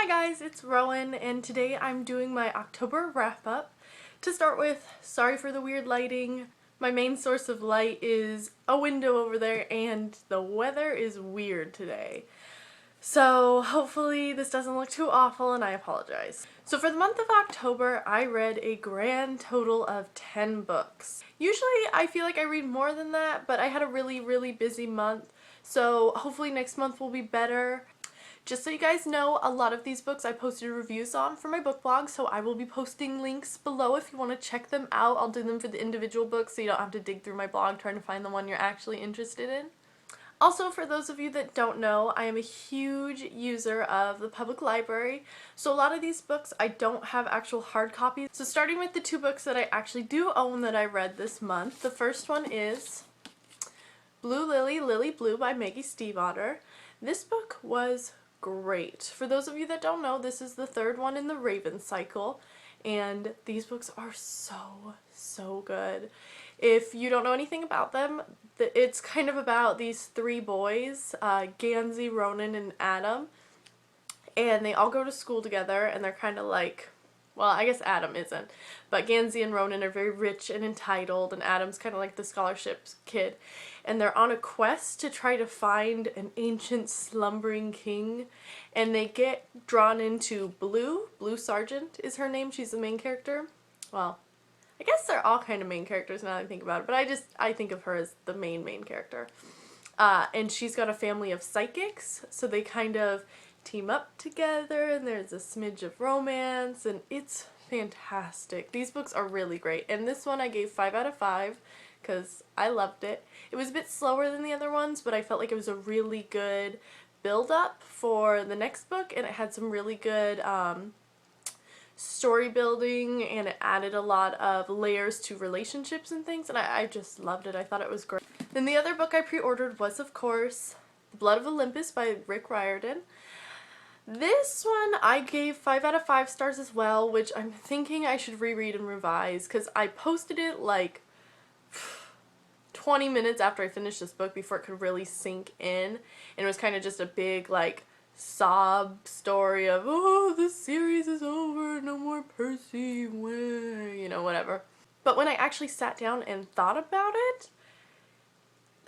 guys, it's Rowan, and today I'm doing my October wrap-up. To start with, sorry for the weird lighting. My main source of light is a window over there, and the weather is weird today. So hopefully this doesn't look too awful, and I apologize. So for the month of October, I read a grand total of 10 books. Usually I feel like I read more than that, but I had a really busy month, so hopefully next month will be better. Just so you guys know, a lot of these books I posted reviews on for my book blog, so I will be posting links below if you want to check them out. I'll do them for the individual books so you don't have to dig through my blog trying to find the one you're actually interested in. Also, for those of you that don't know, I am a huge user of the public library, so a lot of these books I don't have actual hard copies. So starting with the two books that I actually do own that I read this month, the first one is Blue Lily, Lily Blue by Maggie Stiefvater. This book was great. For those of you that don't know, this is the third one in the Raven cycle, and these books are so good. If you don't know anything about them, it's kind of about these three boys, Gansey, Ronan, and Adam, and they all go to school together, and they're kind of like, well, I guess Adam isn't, but Gansey and Ronan are very rich and entitled, and Adam's kind of like the scholarship kid, and they're on a quest to try to find an ancient slumbering king, and they get drawn into Blue Sargent is her name, she's the main character. Well, I guess they're all kind of main characters now that I think about it, but I think of her as the main character. And she's got a family of psychics, so they kind of team up together, and there's a smidge of romance, and it's fantastic. These books are really great, and this one I gave 5 out of 5 because I loved it. It was a bit slower than the other ones, but I felt like it was a really good build-up for the next book, and it had some really good story building, and it added a lot of layers to relationships and things, and I just loved it. I thought it was great. Then the other book I pre-ordered was, of course, The Blood of Olympus by Rick Riordan. This one I gave 5 out of 5 stars as well, which I'm thinking I should reread and revise because I posted it like 20 minutes after I finished this book before it could really sink in, and it was kind of just a big like sob story of, oh, the series is over, no more Percy, you know, whatever. But when I actually sat down and thought about it,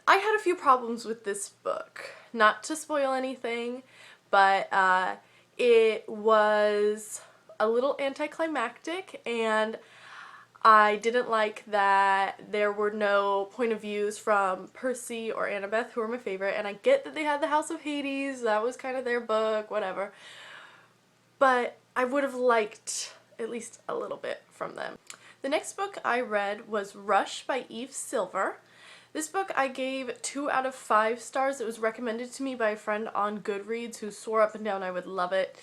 I had a few problems with this book. Not to spoil anything, but it was a little anticlimactic, and I didn't like that there were no point of views from Percy or Annabeth, who are my favorite, and I get that they had the House of Hades, that was kind of their book, whatever, but I would have liked at least a little bit from them. The next book I read was Rush by Eve Silver. This book I gave 2 out of 5 stars. It was recommended to me by a friend on Goodreads who swore up and down I would love it.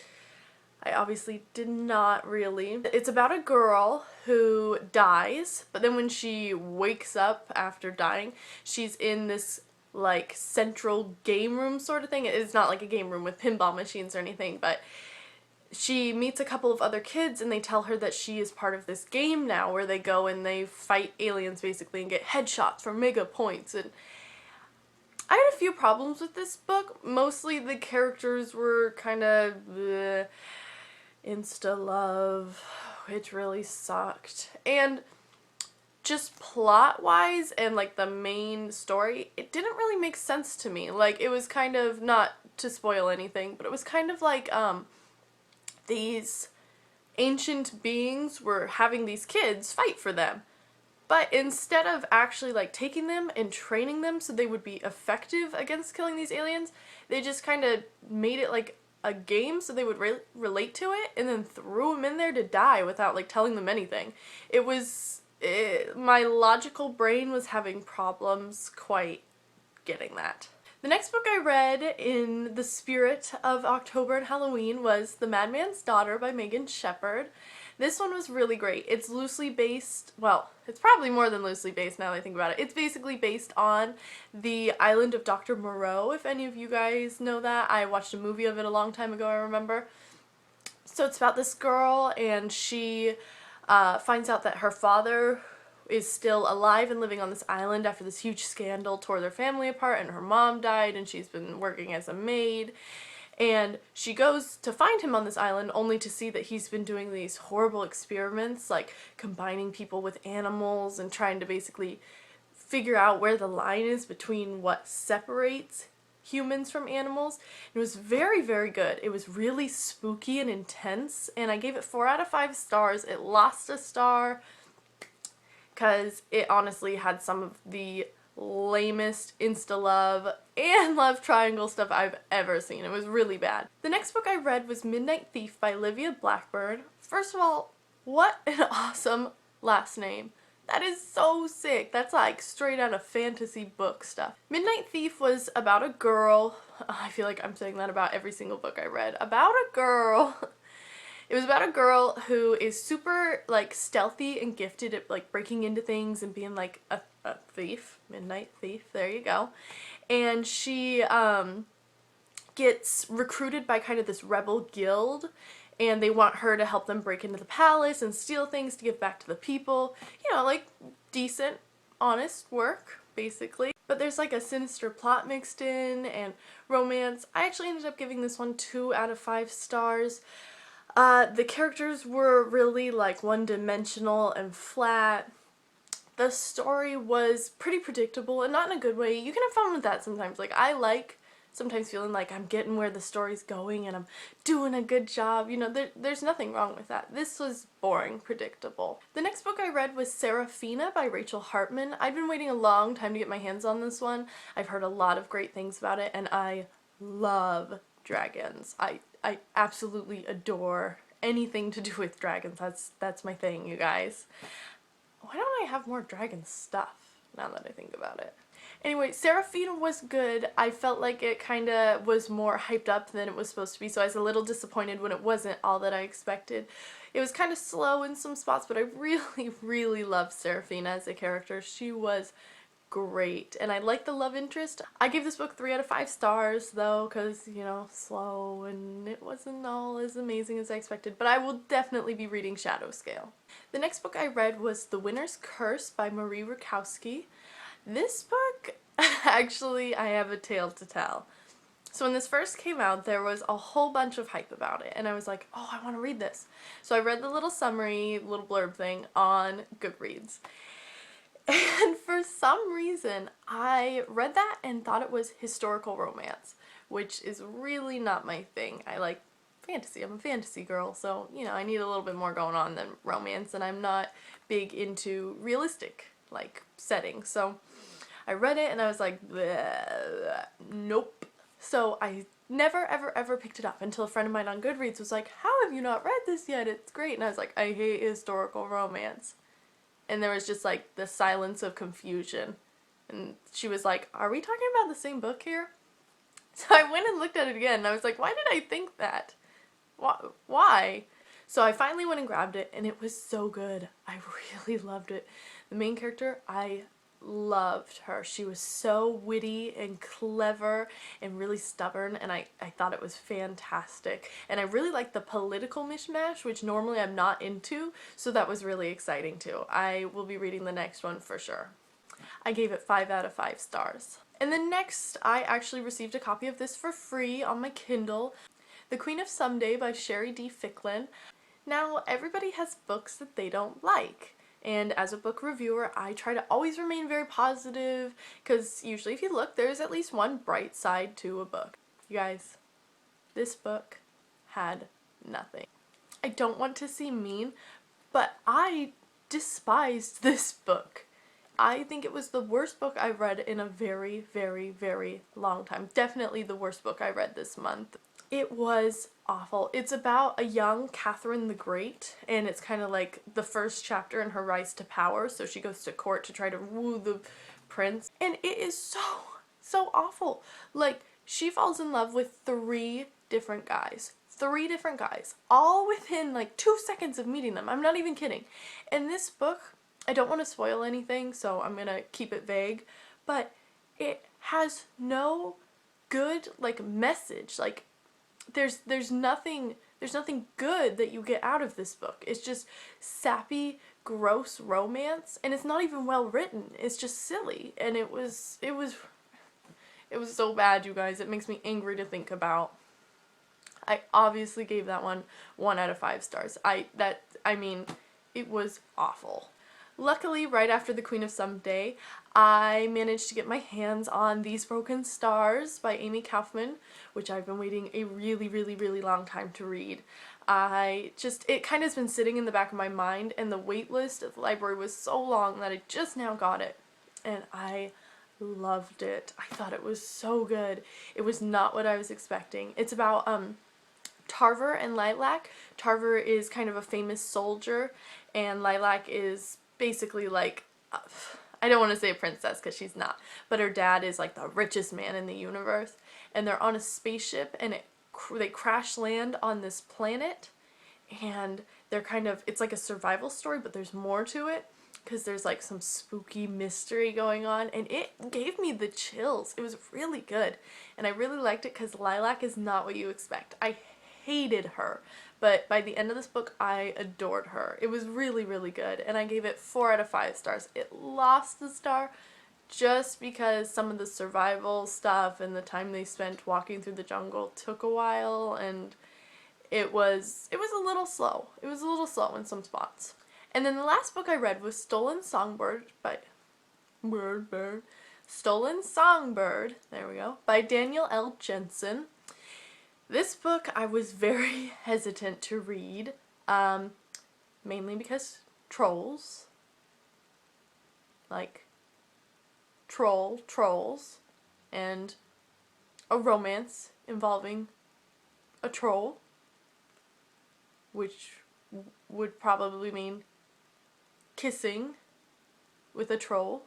I obviously did not really. It's about a girl who dies, but then when she wakes up after dying, she's in this like central game room sort of thing. It's not like a game room with pinball machines or anything, but she meets a couple of other kids, and they tell her that she is part of this game now where they go and they fight aliens basically and get headshots for mega points. And I had a few problems with this book. Mostly the characters were kind of insta-love, which really sucked. And just plot-wise and like the main story, it didn't really make sense to me. Like, it was kind of, not to spoil anything, but it was kind of like these ancient beings were having these kids fight for them. But instead of actually like taking them and training them so they would be effective against killing these aliens, they just kind of made it like a game so they would relate to it, and then threw them in there to die without like telling them anything. My logical brain was having problems quite getting that. The next book I read in the spirit of October and Halloween was The Madman's Daughter by Megan Shepherd. This one was really great. It's loosely based, well, it's probably more than loosely based now that I think about it. It's basically based on the island of Dr. Moreau, if any of you guys know that. I watched a movie of it a long time ago, I remember. So it's about this girl, and she finds out that her father is still alive and living on this island after this huge scandal tore their family apart, and her mom died, and she's been working as a maid. And she goes to find him on this island only to see that he's been doing these horrible experiments, like combining people with animals and trying to basically figure out where the line is between what separates humans from animals. It was very, very good. It was really spooky and intense, and I gave it 4 out of 5 stars. It lost a star because it honestly had some of the lamest insta-love and love triangle stuff I've ever seen. It was really bad. The next book I read was Midnight Thief by Olivia Blackburn. First of all, what an awesome last name. That is so sick. That's like straight out of fantasy book stuff. Midnight Thief was about a girl. I feel like I'm saying that about every single book I read. About a girl. It was about a girl who is super like stealthy and gifted at like breaking into things and being like a thief. Midnight Thief. There you go. And she gets recruited by kind of this rebel guild, and they want her to help them break into the palace and steal things to give back to the people. You know, like decent, honest work, basically. But there's like a sinister plot mixed in and romance. I actually ended up giving this one 2 out of 5 stars. The characters were really like one-dimensional and flat. The story was pretty predictable, and not in a good way. You can have fun with that sometimes. Like, I like sometimes feeling like I'm getting where the story's going and I'm doing a good job. You know, there's nothing wrong with that. This was boring, predictable. The next book I read was Sarafina by Rachel Hartman. I've been waiting a long time to get my hands on this one. I've heard a lot of great things about it, and I love dragons. I absolutely adore anything to do with dragons. That's my thing, you guys. Why don't I have more dragon stuff now that I think about it? Anyway, Sarafina was good. I felt like it kind of was more hyped up than it was supposed to be, so I was a little disappointed when it wasn't all that I expected. It was kind of slow in some spots, but I really, really loved Sarafina as a character. She was great, and I like the love interest. I gave this book 3 out of 5 stars though, because, you know, slow and it wasn't all as amazing as I expected, but I will definitely be reading Shadow Scale. The next book I read was The Winter's Curse by Marie Rakowski. This book, actually, I have a tale to tell. So when this first came out, there was a whole bunch of hype about it, and I was like, oh, I want to read this. So I read the little summary, little blurb thing on Goodreads. And for some reason, I read that and thought it was historical romance, which is really not my thing. I like fantasy. I'm a fantasy girl, so, you know, I need a little bit more going on than romance, and I'm not big into realistic, like, settings. So I read it and I was like, nope. So I never, ever, ever picked it up until a friend of mine on Goodreads was like, how have you not read this yet? It's great. And I was like, I hate historical romance. And there was just like the silence of confusion. And she was like, are we talking about the same book here? So I went and looked at it again and I was like, why did I think that? Why? So I finally went and grabbed it, and it was so good. I really loved it. The main character, I loved her. She was so witty and clever and really stubborn, and I thought it was fantastic. And I really liked the political mishmash, which normally I'm not into, so that was really exciting too. I will be reading the next one for sure. I gave it 5 out of 5 stars. And then next, I actually received a copy of this for free on my Kindle. The Queen of Someday by Sherry D. Ficklin. Now, everybody has books that they don't like. And as a book reviewer, I try to always remain very positive, because usually if you look, there's at least one bright side to a book. You guys, this book had nothing. I don't want to seem mean, but I despised this book. I think it was the worst book I've read in a very, very, very long time. Definitely the worst book I read this month. It was awful. It's about a young Catherine the Great, and it's kind of like the first chapter in her rise to power, so she goes to court to try to woo the prince, and it is so awful. Like, she falls in love with 3 different guys. 3 different guys, all within like 2 seconds of meeting them. I'm not even kidding. And this book, I don't want to spoil anything, so I'm gonna keep it vague, but it has no good like message. Like, there's nothing good that you get out of this book. It's just sappy, gross romance, and it's not even well written. It's just silly, and it was so bad, you guys. It makes me angry to think about. I obviously gave that one 1 out of 5 stars. I mean, it was awful. Luckily, right after The Queen of Someday, I managed to get my hands on These Broken Stars by Amy Kaufman, which I've been waiting a really, really, really long time to read. It kind of has been sitting in the back of my mind, and the wait list at the library was so long that I just now got it. And I loved it. I thought it was so good. It was not what I was expecting. It's about, Tarver and Lilac. Tarver is kind of a famous soldier, and Lilac is basically like, I don't want to say a princess because she's not, but her dad is like the richest man in the universe, and they're on a spaceship, and they crash land on this planet, and it's like a survival story, but there's more to it because there's like some spooky mystery going on, and it gave me the chills. It was really good, and I really liked it because Lilac is not what you expect. I hated her, but by the end of this book I adored her. It was really, really good, and I gave it 4 out of 5 stars. It lost the star just because some of the survival stuff and the time they spent walking through the jungle took a while, and it was a little slow. It was a little slow in some spots. And then the last book I read was Songbird, there we go, by Daniel L. Jensen. This book I was very hesitant to read, mainly because trolls, like trolls, and a romance involving a troll, which would probably mean kissing with a troll.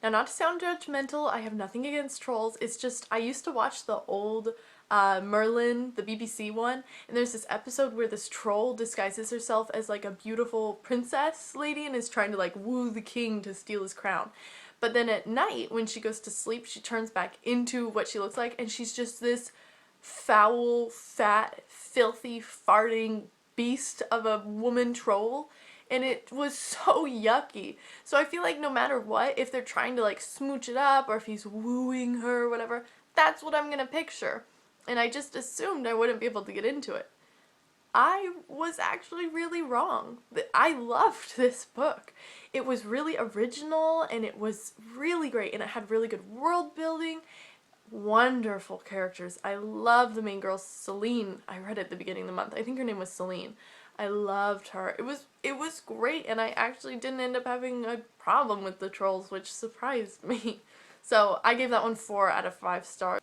Now, not to sound judgmental, I have nothing against trolls. It's just, I used to watch the old Merlin, the BBC one, and there's this episode where this troll disguises herself as like a beautiful princess lady and is trying to like woo the king to steal his crown. But then at night, when she goes to sleep, she turns back into what she looks like, and she's just this foul, fat, filthy, farting beast of a woman troll. And it was so yucky. So I feel like no matter what, if they're trying to like smooch it up, or if he's wooing her or whatever, that's what I'm gonna picture. And I just assumed I wouldn't be able to get into it. I was actually really wrong. I loved this book. It was really original, and it was really great, and it had really good world building, wonderful characters. I love the main girl, Celine. I read it at the beginning of the month. I think her name was Celine. I loved her. It was great, and I actually didn't end up having a problem with the trolls, which surprised me. So I gave that one 4 out of 5 stars.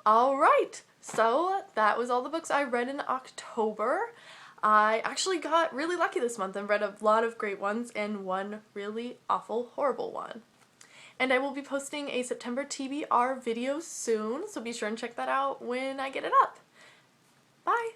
Alright, so that was all the books I read in October. I actually got really lucky this month and read a lot of great ones and one really awful, horrible one. And I will be posting a September TBR video soon, so be sure and check that out when I get it up. Bye!